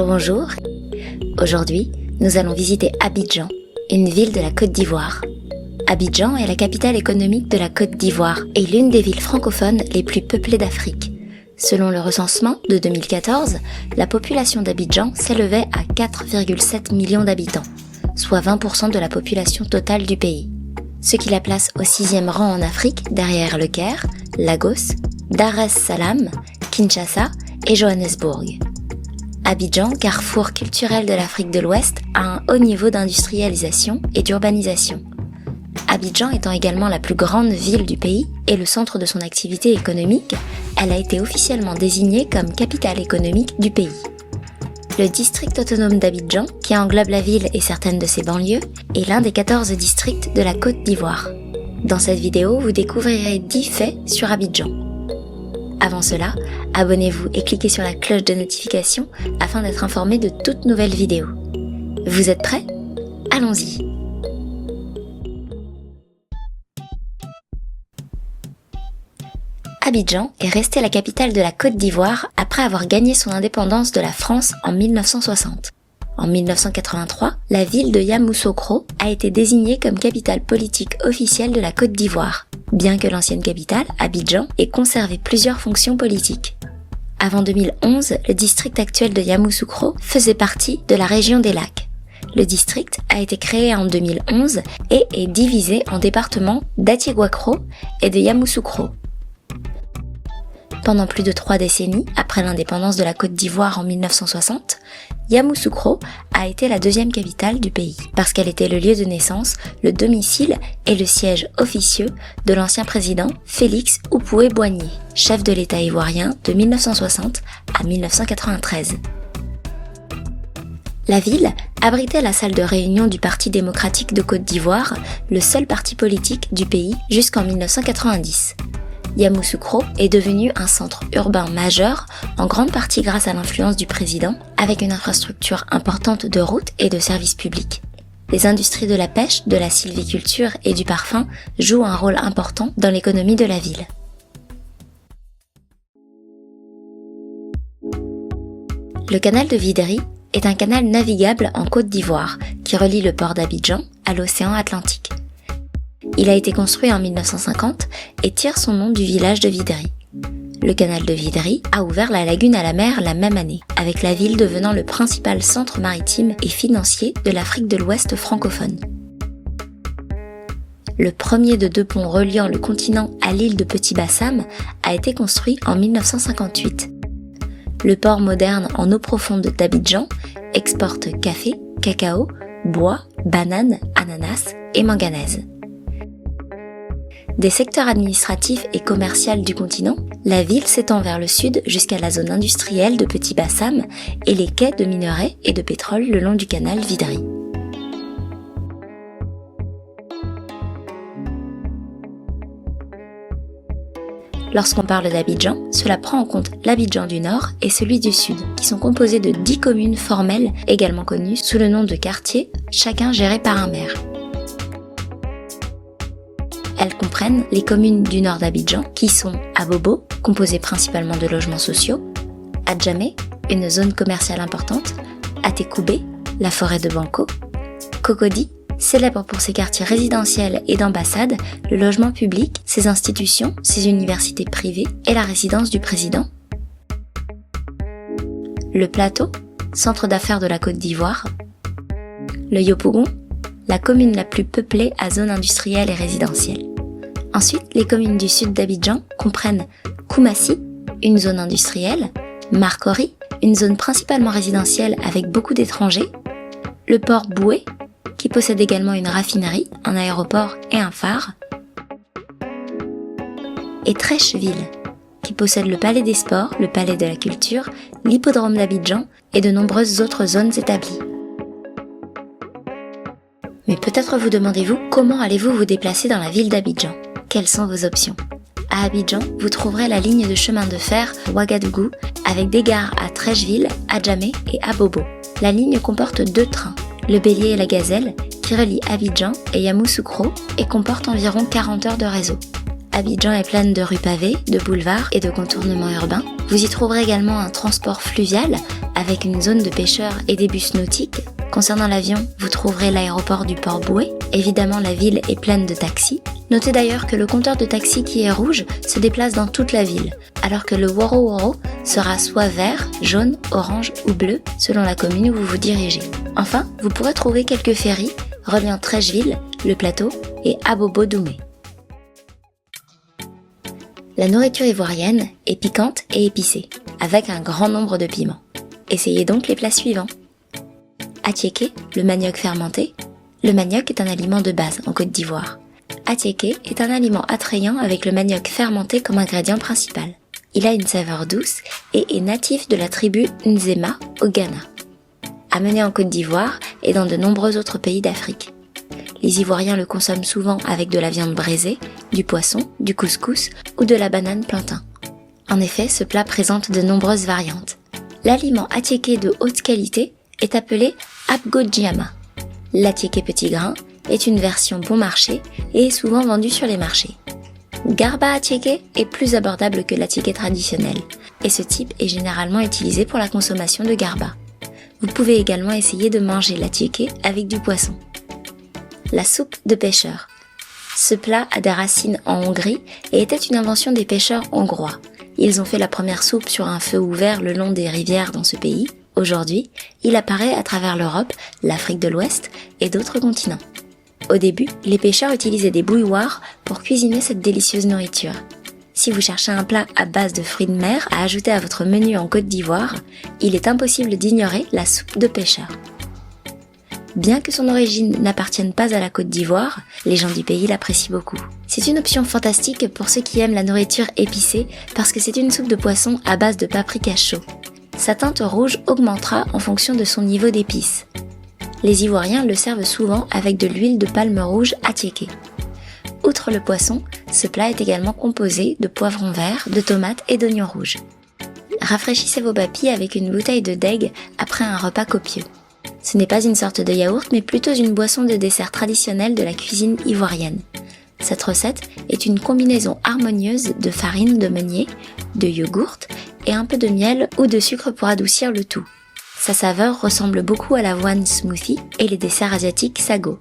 Bonjour, aujourd'hui nous allons visiter Abidjan, une ville de la Côte d'Ivoire. Abidjan est la capitale économique de la Côte d'Ivoire et l'une des villes francophones les plus peuplées d'Afrique. Selon le recensement de 2014, la population d'Abidjan s'élevait à 4,7 millions d'habitants, soit 20% de la population totale du pays. Ce qui la place au 6e rang en Afrique derrière le Caire, Lagos, Dar es Salaam, Kinshasa et Johannesburg. Abidjan, carrefour culturel de l'Afrique de l'Ouest, a un haut niveau d'industrialisation et d'urbanisation. Abidjan étant également la plus grande ville du pays et le centre de son activité économique, elle a été officiellement désignée comme capitale économique du pays. Le district autonome d'Abidjan, qui englobe la ville et certaines de ses banlieues, est l'un des 14 districts de la Côte d'Ivoire. Dans cette vidéo, vous découvrirez 10 faits sur Abidjan. Avant cela, abonnez-vous et cliquez sur la cloche de notification afin d'être informé de toutes nouvelles vidéos. Vous êtes prêts ? Allons-y ! Abidjan est restée la capitale de la Côte d'Ivoire après avoir gagné son indépendance de la France en 1960. En 1983, la ville de Yamoussoukro a été désignée comme capitale politique officielle de la Côte d'Ivoire, bien que l'ancienne capitale, Abidjan, ait conservé plusieurs fonctions politiques. Avant 2011, le district actuel de Yamoussoukro faisait partie de la région des lacs. Le district a été créé en 2011 et est divisé en départements d'Atiéguakro et de Yamoussoukro. Pendant plus de 3 décennies, après l'indépendance de la Côte d'Ivoire en 1960, Yamoussoukro a été la deuxième capitale du pays, parce qu'elle était le lieu de naissance, le domicile et le siège officieux de l'ancien président Félix Houphouët-Boigny, chef de l'État ivoirien de 1960 à 1993. La ville abritait la salle de réunion du Parti démocratique de Côte d'Ivoire, le seul parti politique du pays jusqu'en 1990. Yamoussoukro est devenu un centre urbain majeur, en grande partie grâce à l'influence du président, avec une infrastructure importante de routes et de services publics. Les industries de la pêche, de la sylviculture et du parfum jouent un rôle important dans l'économie de la ville. Le canal de Videri est un canal navigable en Côte d'Ivoire qui relie le port d'Abidjan à l'océan Atlantique. Il a été construit en 1950 et tire son nom du village de Videri. Le canal de Videri a ouvert la lagune à la mer la même année, avec la ville devenant le principal centre maritime et financier de l'Afrique de l'Ouest francophone. Le premier de 2 ponts reliant le continent à l'île de Petit-Bassam a été construit en 1958. Le port moderne en eau profonde d'Abidjan exporte café, cacao, bois, bananes, ananas et manganèse. Des secteurs administratifs et commerciaux du continent, la ville s'étend vers le sud jusqu'à la zone industrielle de Petit-Bassam et les quais de minerais et de pétrole le long du canal Videri. Lorsqu'on parle d'Abidjan, cela prend en compte l'Abidjan du Nord et celui du Sud, qui sont composés de 10 communes formelles, également connues sous le nom de quartiers, chacun géré par un maire. Elles comprennent les communes du nord d'Abidjan, qui sont Abobo, composée principalement de logements sociaux, Adjamé, une zone commerciale importante, Atekoubé, la forêt de Banco, Cocody, célèbre pour ses quartiers résidentiels et d'ambassades, le logement public, ses institutions, ses universités privées et la résidence du président. Le Plateau, centre d'affaires de la Côte d'Ivoire. Le Yopougon, la commune la plus peuplée à zone industrielle et résidentielle. Ensuite, les communes du sud d'Abidjan comprennent Koumassi, une zone industrielle, Marcory, une zone principalement résidentielle avec beaucoup d'étrangers, le port Boué, qui possède également une raffinerie, un aéroport et un phare, et Trècheville, qui possède le palais des sports, le palais de la culture, l'hippodrome d'Abidjan et de nombreuses autres zones établies. Mais peut-être vous demandez-vous comment allez-vous vous déplacer dans la ville d'Abidjan ? Quelles sont vos options ? À Abidjan, vous trouverez la ligne de chemin de fer Ouagadougou avec des gares à Trècheville, Adjamé et Abobo. La ligne comporte 2 trains, le Bélier et la Gazelle, qui relient Abidjan et Yamoussoukro et comporte environ 40 heures de réseau. Abidjan est pleine de rues pavées, de boulevards et de contournements urbains. Vous y trouverez également un transport fluvial avec une zone de pêcheurs et des bus nautiques. Concernant l'avion, vous trouverez l'aéroport du port Boué. Évidemment, la ville est pleine de taxis. Notez d'ailleurs que le compteur de taxis qui est rouge se déplace dans toute la ville, alors que le Woro Woro sera soit vert, jaune, orange ou bleu selon la commune où vous vous dirigez. Enfin, vous pourrez trouver quelques ferries reliant Treichville, le plateau et Abobo Doumé. La nourriture ivoirienne est piquante et épicée, avec un grand nombre de piments. Essayez donc les plats suivants. Atiéké, le manioc fermenté. Le manioc est un aliment de base en Côte d'Ivoire. Atiéké est un aliment attrayant avec le manioc fermenté comme ingrédient principal. Il a une saveur douce et est natif de la tribu Nzema au Ghana. Amené en Côte d'Ivoire et dans de nombreux autres pays d'Afrique. Les Ivoiriens le consomment souvent avec de la viande braisée, du poisson, du couscous ou de la banane plantain. En effet, ce plat présente de nombreuses variantes. L'aliment atiéké de haute qualité est appelé abgodjiama. L'atiéké petit grain est une version bon marché et est souvent vendu sur les marchés. Garba atiéké est plus abordable que l'atiéké traditionnel et ce type est généralement utilisé pour la consommation de garba. Vous pouvez également essayer de manger l'atiéké avec du poisson. La soupe de pêcheurs. Ce plat a des racines en Hongrie et était une invention des pêcheurs hongrois. Ils ont fait la première soupe sur un feu ouvert le long des rivières dans ce pays. Aujourd'hui, il apparaît à travers l'Europe, l'Afrique de l'Ouest et d'autres continents. Au début, les pêcheurs utilisaient des bouilloires pour cuisiner cette délicieuse nourriture. Si vous cherchez un plat à base de fruits de mer à ajouter à votre menu en Côte d'Ivoire, il est impossible d'ignorer la soupe de pêcheurs. Bien que son origine n'appartienne pas à la Côte d'Ivoire, les gens du pays l'apprécient beaucoup. C'est une option fantastique pour ceux qui aiment la nourriture épicée parce que c'est une soupe de poisson à base de paprika chaud. Sa teinte rouge augmentera en fonction de son niveau d'épices. Les Ivoiriens le servent souvent avec de l'huile de palme rouge atiéké. Outre le poisson, ce plat est également composé de poivrons verts, de tomates et d'oignons rouges. Rafraîchissez vos papilles avec une bouteille de deg après un repas copieux. Ce n'est pas une sorte de yaourt, mais plutôt une boisson de dessert traditionnelle de la cuisine ivoirienne. Cette recette est une combinaison harmonieuse de farine de meunier, de yogourt et un peu de miel ou de sucre pour adoucir le tout. Sa saveur ressemble beaucoup à l'avoine smoothie et les desserts asiatiques sago.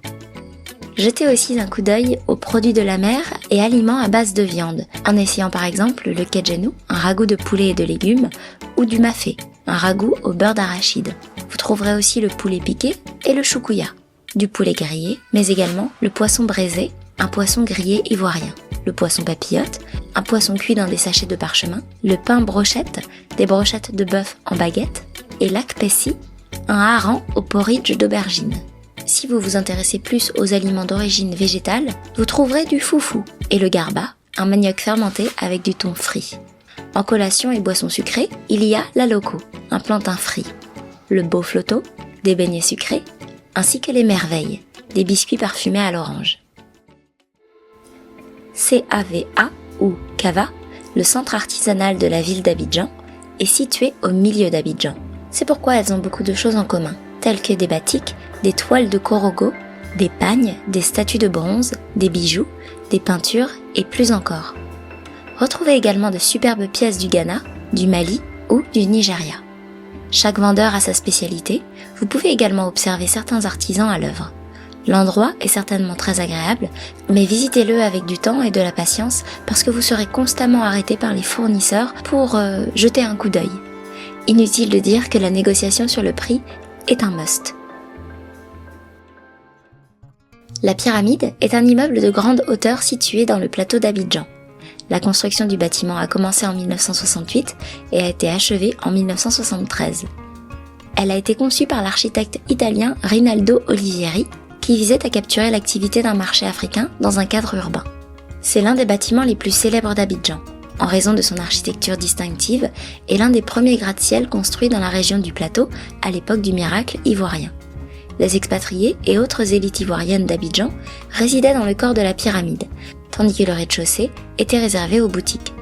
Jetez aussi un coup d'œil aux produits de la mer et aliments à base de viande, en essayant par exemple le kedjenou, un ragoût de poulet et de légumes, ou du mafé, un ragoût au beurre d'arachide. Vous trouverez aussi le poulet piqué et le choukouya, du poulet grillé, mais également le poisson braisé, un poisson grillé ivoirien, le poisson papillote, un poisson cuit dans des sachets de parchemin, le pain brochette, des brochettes de bœuf en baguette, et l'akpessi, un hareng au porridge d'aubergine. Si vous vous intéressez plus aux aliments d'origine végétale, vous trouverez du foufou et le garba, un manioc fermenté avec du thon frit. En collation et boisson sucrée, il y a la loco, un plantain frit, le beau flotto, des beignets sucrés, ainsi que les merveilles, des biscuits parfumés à l'orange. CAVA ou Cava, le centre artisanal de la ville d'Abidjan, est situé au milieu d'Abidjan. C'est pourquoi elles ont beaucoup de choses en commun, telles que des batiks, des toiles de korogo, des pagnes, des statues de bronze, des bijoux, des peintures et plus encore. Retrouvez également de superbes pièces du Ghana, du Mali ou du Nigeria. Chaque vendeur a sa spécialité, vous pouvez également observer certains artisans à l'œuvre. L'endroit est certainement très agréable, mais visitez-le avec du temps et de la patience parce que vous serez constamment arrêté par les fournisseurs pour jeter un coup d'œil. Inutile de dire que la négociation sur le prix est un must. La pyramide est un immeuble de grande hauteur situé dans le plateau d'Abidjan. La construction du bâtiment a commencé en 1968 et a été achevée en 1973. Elle a été conçue par l'architecte italien Rinaldo Olivieri, qui visait à capturer l'activité d'un marché africain dans un cadre urbain. C'est l'un des bâtiments les plus célèbres d'Abidjan, en raison de son architecture distinctive et l'un des premiers gratte-ciel construits dans la région du plateau à l'époque du miracle ivoirien. Les expatriés et autres élites ivoiriennes d'Abidjan résidaient dans le corps de la pyramide, tandis que le rez-de-chaussée était réservé aux boutiques.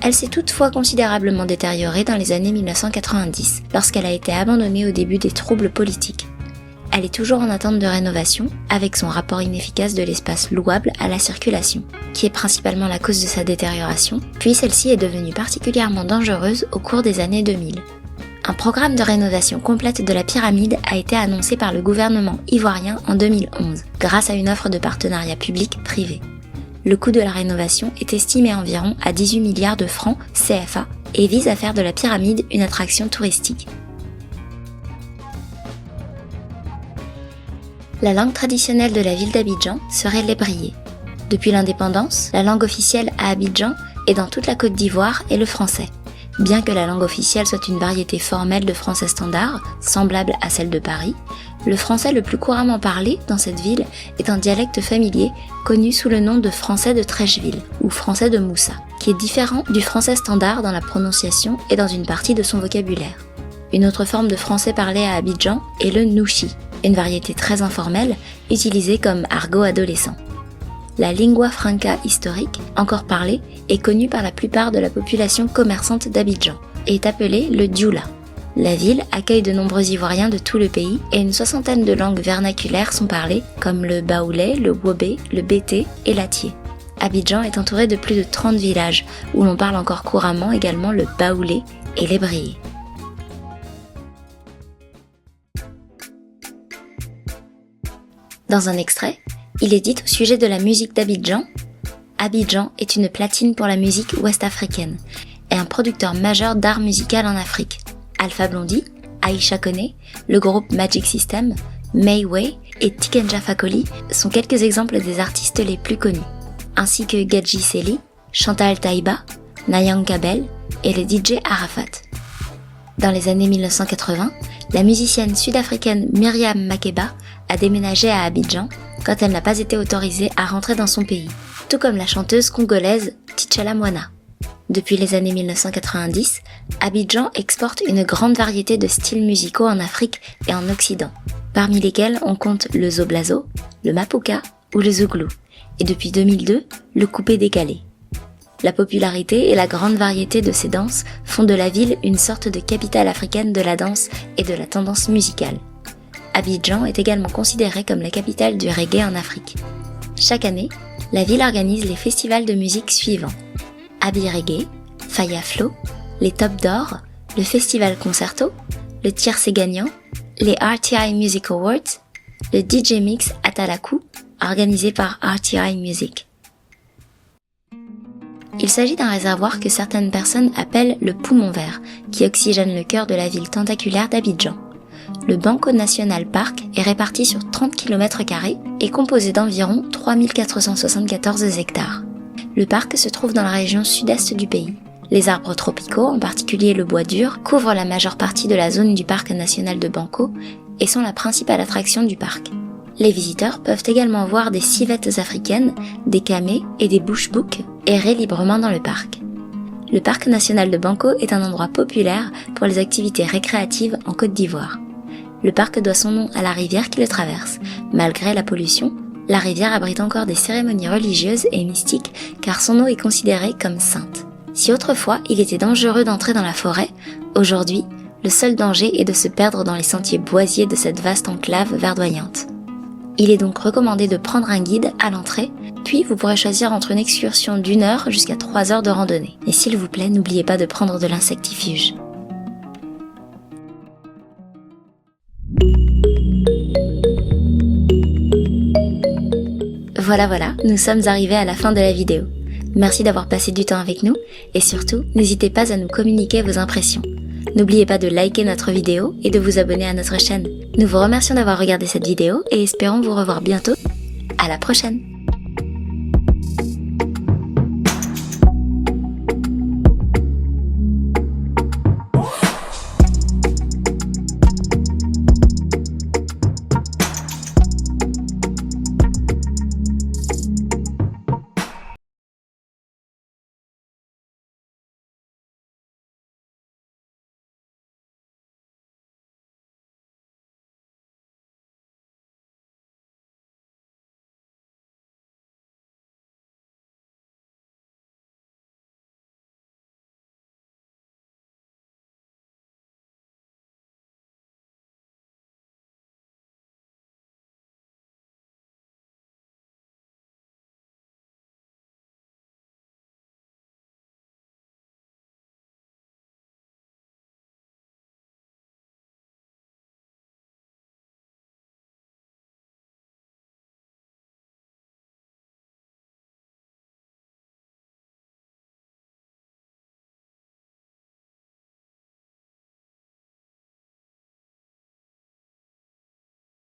Elle s'est toutefois considérablement détériorée dans les années 1990, lorsqu'elle a été abandonnée au début des troubles politiques. elle est toujours en attente de rénovation, avec son rapport inefficace de l'espace louable à la circulation, qui est principalement la cause de sa détérioration, puis celle-ci est devenue particulièrement dangereuse au cours des années 2000. Un programme de rénovation complète de la pyramide a été annoncé par le gouvernement ivoirien en 2011, grâce à une offre de partenariat public-privé. Le coût de la rénovation est estimé environ à 18 milliards de francs CFA et vise à faire de la pyramide une attraction touristique. La langue traditionnelle de la ville d'Abidjan serait l'ébrié. Depuis l'indépendance, la langue officielle à Abidjan et dans toute la Côte d'Ivoire est le français. Bien que la langue officielle soit une variété formelle de français standard, semblable à celle de Paris, le français le plus couramment parlé dans cette ville est un dialecte familier connu sous le nom de français de Trècheville ou français de Moussa, qui est différent du français standard dans la prononciation et dans une partie de son vocabulaire. Une autre forme de français parlé à Abidjan est le nouchi, une variété très informelle utilisée comme argot adolescent. La lingua franca historique, encore parlée, est connue par la plupart de la population commerçante d'Abidjan et est appelée le dioula. La ville accueille de nombreux Ivoiriens de tout le pays et une soixantaine de langues vernaculaires sont parlées comme le baoulé, le wobé, le bété et l'atié. Abidjan est entouré de plus de 30 villages où l'on parle encore couramment également le baoulé et l'ébrié. Dans un extrait, il est dit au sujet de la musique d'Abidjan: Abidjan est une platine pour la musique ouest-africaine et un producteur majeur d'art musical en Afrique. Alpha Blondy, Aïcha Koné, le groupe Magic System, May Way et Tikenja Fakoly sont quelques exemples des artistes les plus connus, ainsi que Gadji Seli, Chantal Taïba, Nayang Kabel et le DJ Arafat. Dans les années 1980, la musicienne sud-africaine Myriam Makeba a déménagé à Abidjan quand elle n'a pas été autorisée à rentrer dans son pays, tout comme la chanteuse congolaise Tichala Mwana. Depuis les années 1990, Abidjan exporte une grande variété de styles musicaux en Afrique et en Occident, parmi lesquels on compte le zoblazo, le mapuka ou le zouglou, et depuis 2002, le coupé-décalé. La popularité et la grande variété de ces danses font de la ville une sorte de capitale africaine de la danse et de la tendance musicale. Abidjan est également considérée comme la capitale du reggae en Afrique. Chaque année, la ville organise les festivals de musique suivants: Abi Reggae, Faya Flow, les Top d'Or, le Festival Concerto, le Tiercé Gagnant, les RTI Music Awards, le DJ Mix Atalaku, organisé par RTI Music. Il s'agit d'un réservoir que certaines personnes appellent le poumon vert, qui oxygène le cœur de la ville tentaculaire d'Abidjan. Le Banco National Park est réparti sur 30 km² et composé d'environ 3474 hectares. Le parc se trouve dans la région sud-est du pays. Les arbres tropicaux, en particulier le bois dur, couvrent la majeure partie de la zone du parc national de Banco et sont la principale attraction du parc. Les visiteurs peuvent également voir des civettes africaines, des camés et des bushbooks errer librement dans le parc. Le parc national de Banco est un endroit populaire pour les activités récréatives en Côte d'Ivoire. Le parc doit son nom à la rivière qui le traverse. Malgré la pollution, la rivière abrite encore des cérémonies religieuses et mystiques car son eau est considérée comme sainte. Si autrefois il était dangereux d'entrer dans la forêt, aujourd'hui, le seul danger est de se perdre dans les sentiers boisiers de cette vaste enclave verdoyante. Il est donc recommandé de prendre un guide à l'entrée, puis vous pourrez choisir entre une excursion d'1 heure jusqu'à 3 heures de randonnée. Et s'il vous plaît, n'oubliez pas de prendre de l'insectifuge. Voilà, nous sommes arrivés à la fin de la vidéo. Merci d'avoir passé du temps avec nous et surtout, n'hésitez pas à nous communiquer vos impressions. N'oubliez pas de liker notre vidéo et de vous abonner à notre chaîne. Nous vous remercions d'avoir regardé cette vidéo et espérons vous revoir bientôt. À la prochaine!